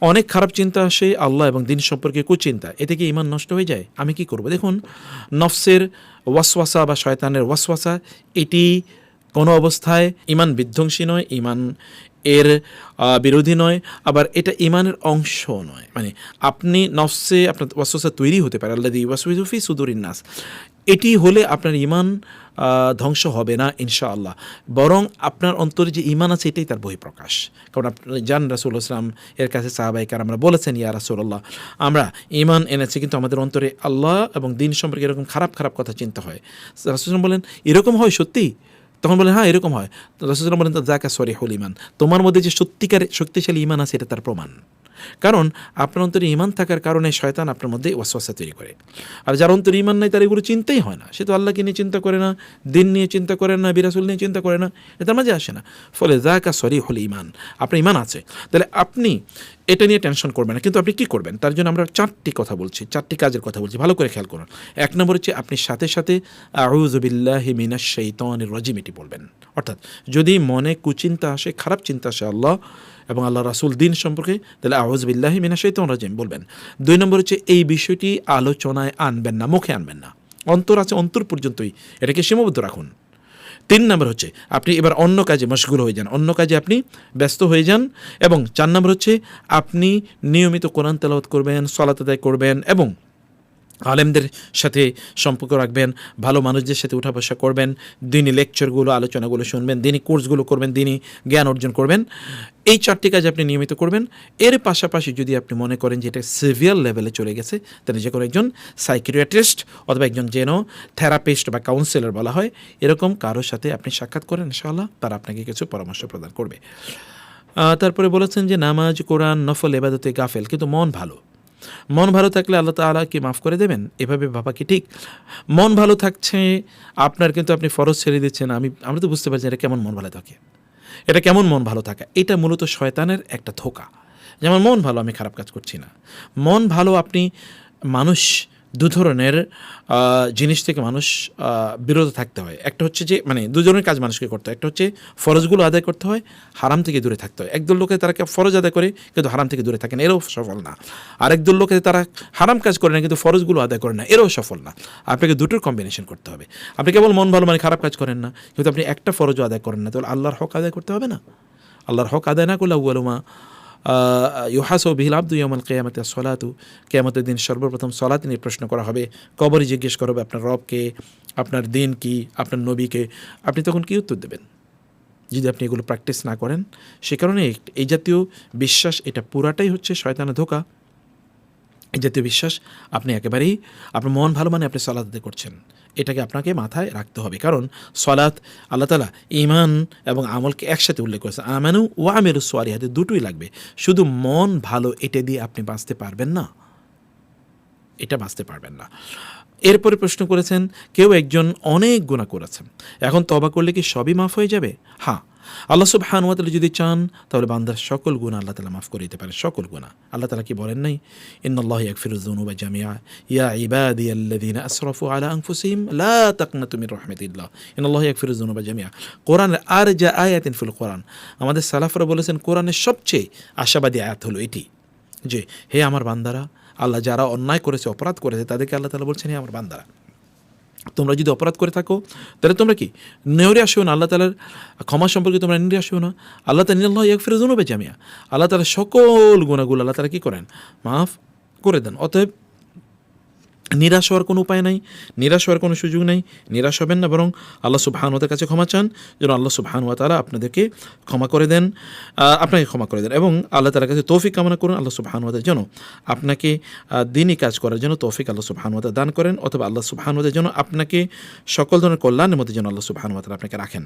অনেক খারাপ চিন্তা আসে আল্লাহ এবং দিন সম্পর্কে কুচিন্তা, এতে কি ঈমান নষ্ট হয়ে যায়? আমি কি করব? দেখুন, নফসের ওয়াসওয়াসা বা শয়তানের ওয়াসওয়াসা এটি কোনো অবস্থায় ঈমান বিধ্বংসী নয়, ঈমান এর বিরোধী নয়, আবার এটা ঈমানের অংশ নয়। মানে আপনি নফসে আপনার ওয়াসওয়াসা তৈরি হতে পারে, আল্লাযী ইউওয়াসওয়িসু ফি সুদুরিন নাস, এটি হলে আপনার ঈমান ধ্বংস হবে না ইনশাআল্লাহ, বরং আপনার অন্তরে যে ঈমান আছে এটাই তার বহিঃপ্রকাশ। কারণ আপনি জান রাসূলুল্লাহ সাল্লাল্লাহু আলাইহি ওয়াসাল্লাম এর কাছে সাহাবায়ে কেরামরা বলেছেন, ইয়া রাসূলুল্লাহ, আমরা ঈমান এনেছি কিন্তু আমাদের অন্তরে আল্লাহ এবং দিন সম্পর্কে এরকম খারাপ খারাপ কথা চিন্তা হয়। রাসূলুল্লাহ বলেন, এরকম হয় সত্যি? তখন বলেন, হ্যাঁ এরকম হয়। রাসূলুল্লাহ বলেন, যাকা সরিহুল ঈমান, তোমার মধ্যে যে সত্যিকার শক্তিশালী ঈমান আছে এটা তার প্রমাণ। কারণ আপনার অন্তরে ঈমান থাকার কারণে শয়তান আপনার মধ্যে ওয়াসওয়াসা তৈরি করে। আর যার অন্তরে ঈমান নাই তার এগুলো চিন্তাই হয় না, সে তো আল্লাহকে নিয়ে চিন্তা করে না, দিন নিয়ে চিন্তা করে না, বিরাসুল নিয়ে চিন্তা করে না, এটার মাঝে আসে না। ফলে যাকা সরিহুল ঈমান, আপনার ঈমান আছে, তাহলে আপনি এটা নিয়ে টেনশন করবেন না। কিন্তু আপনি কী করবেন? তার জন্য আমরা চারটি কথা বলছি, চারটি কাজের কথা বলছি, ভালো করে খেয়াল করুন। এক নম্বর হচ্ছে আপনি সাথে সাথে আউযু বিল্লাহি মিনাশ শাইতানির রাজিম এটি বলবেন। অর্থাৎ যদি মনে কুচিন্তা আসে, খারাপ চিন্তা আসে আল্লাহ এবং আল্লাহ রাসূল দিন সম্পর্কে, তাহলে আউযু বিল্লাহি মিনাশ শাইতানির রাজিম বলবেন। দুই নম্বর হচ্ছে এই বিষয়টি আলোচনায় আনবেন না, মুখে আনবেন না, অন্তর আছে অন্তর পর্যন্তই এটাকে সীমাবদ্ধ রাখুন। তিন নম্বর হচ্ছে আপনি এবার অন্য কাজে মশগুল হয়ে যান, অন্য কাজে আপনি ব্যস্ত হয়ে যান। এবং চার নম্বর হচ্ছে আপনি নিয়মিত কোরআন তেলাওয়াত করবেন, সালাত আদায় করবেন এবং আলেমদের সাথে সম্পর্ক রাখবেন, ভালো মানুষদের সাথে উঠা বসা করবেন, দিনী লেকচারগুলো আলোচনাগুলো শুনবেন, দিনী কোর্সগুলো করবেন, দিনী জ্ঞান অর্জন করবেন। এই চারটি কাজ আপনি নিয়মিত করবেন। এর পাশাপাশি যদি আপনি মনে করেন যে এটা সিভিয়ার লেভেলে চলে গেছে, তাহলে যে কোনো একজন সাইকিয়াট্রিস্ট অথবা একজন যেন থেরাপিস্ট বা কাউন্সিলর বলা হয়, এরকম কারোর সাথে আপনি সাক্ষাৎ করেন, ইনশাআল্লাহ তারা আপনাকে কিছু পরামর্শ প্রদান করবে। তারপরে বলেছেন যে নামাজ, কোরআন, নফল ইবাদতে গাফেল, কিন্তু মন ভালো। মন ভালো থাকলে আল্লাহ তাআলা কি মাফ করে দেবেন? এভাবে ভাবা কি ঠিক? মন ভালো থাকছে আপনার, কিন্তু আপনি ফরজ ছেড়ে দিচ্ছেন। আমরা তো বুঝতে পারছি এটা কেমন মন ভালো থাকে, এটা কেমন মন ভালো থাকা? এটা মূলত শয়তানের একটা ধোঁকা। যেমন মন ভালো, আমি খারাপ কাজ করছি না। মন ভালো, আপনি মানুষ দু ধরনের জিনিস থেকে মানুষ বিরত থাকতে হয়। একটা হচ্ছে যে মানে দু ধরনের কাজ মানুষকে করতে হয়। একটা হচ্ছে ফরজগুলো আদায় করতে হয়, হারাম থেকে দূরে থাকতে হয়। একদল লোকে তারা ফরজ আদায় করে কিন্তু হারাম থেকে দূরে থাকে না, এরাও সফল না। আরেকদল লোকে তারা হারাম কাজ করে না কিন্তু ফরজগুলো আদায় করে না, এরাও সফল না। আপনাকে দুটোর কম্বিনেশন করতে হবে। আপনি কেবল মন ভালো মানে খারাপ কাজ করেন না, কিন্তু আপনি একটা ফরজও আদায় করেন না, তাহলে আল্লাহর হক আদায় করতে হবে না? আল্লাহর হক আদায় না করলে আউয়ালুমা ইউহাসাবু বিহিল আবদু ইয়াউমাল কিয়ামাতি আস-সালাতু, কিয়ামতের দিন সর্বপ্রথম সালাত নিয়ে প্রশ্ন করা হবে। কবরে জিজ্ঞেস করা হবে আপনার রবকে, আপনার দিন কি, আপনার নবীকে। আপনি তখন কি উত্তর দেবেন যদি আপনি এগুলো প্র্যাকটিস না করেন? সে কারণে এই জাতীয় বিশ্বাস এটা পুরাটাই হচ্ছে শয়তানের ধোঁকা। এই জাতীয় বিশ্বাস আপনি একেবারেই, আপনার মন ভালো মানে আপনি সালাত আদায় করছেন, এটাকে আপনাকে মাথায় রাখতে হবে। কারণ সালাত আল্লাহ তাআলা ঈমান এবং আমলকে একসাথে উল্লেখ করেছে, আমানু ওয়া আমিলুস সালিহাত, দুটোই লাগবে। শুধু মন ভালো এটা দিয়ে আপনি বাঁচতে পারবেন না, এটা বাঁচতে পারবেন না। এরপরে প্রশ্ন করেছেন, কেউ একজন অনেক গুনাহ করেছেন, এখন তওবা করলে কি সবই মাফ হয়ে যাবে? হ্যাঁ, আল্লাহ সুবহানাহু ওয়া তাআলা যদি চান তাহলে বান্দার সকল গুনাহ আল্লাহ তাআলা মাফ করে দিতে পারেন, সকল গুনাহ। আল্লাহ তাআলা কি বলেন নাই, ইন্নাল্লাহা ইয়াগফিরুয যুনুবা জামিআ ইয়া ইবাদিয়াল্লাযীনা আসরাফু আলা আনফুসিহিম লা তাকনাতু মির রাহমাতিল্লাহ ইন্নাল্লাহা ইয়াগফিরুয যুনুবা জামিআ। কোরআনের আরজা আয়াতিন ফিল কোরআন, আমাদের সালাফরা বলেছেন কোরআনের সবচেয়ে আশাবাদী আয়াত হলো এটি, যে হে আমার বান্দারা, আল্লাহ যারা অন্যায় করেছে, অপরাধ করেছে, তাদেরকে আল্লাহ তাআলা বলছেন, হে আমার বান্দারা, তোমরা যদি অপরাধ করে থাকো তাহলে তোমরা কি নেউরে আসিও না, আল্লাহ তাআলার ক্ষমা সম্পর্কে তোমরা নিরে আসিও না। আল্লাহ তাআলা ইন্নাল্লাহা ইয়াগফিরুয যুনুবা জামিআ, আল্লাহ তাআলা সকল গুনাহগুলো আল্লাহ তাআলা কি করেন, মাফ করে দেন। অতএব নিরাশ হওয়ার কোনো উপায় নাই, নিরাশ হওয়ার কোনো সুযোগ নেই, নিরাশ হবেন না, বরং আল্লাহ সুবহানাহু ওয়া তাআলার কাছে ক্ষমা চান যেন আল্লাহ সুবহানাহু ওয়া তাআলা আপনাদেরকে ক্ষমা করে দেন, আপনাকে ক্ষমা করে দেন। এবং আল্লাহ তাআলার কাছে তৌফিক কামনা করুন, আল্লাহ সুবহানাহু ওয়া তাআলা যেন আপনাকে দ্বীনি কাজ করার জন্য তৌফিক আল্লাহ সুবহানাহু ওয়া তাআলা দান করেন, অথবা আল্লাহ সুবহানাহু ওয়া তাআলা যেন আপনাকে সকল ধরনের কল্যাণের মধ্যে যেন আল্লাহ সুবহানাহু ওয়া তাআলা আপনাকে রাখেন।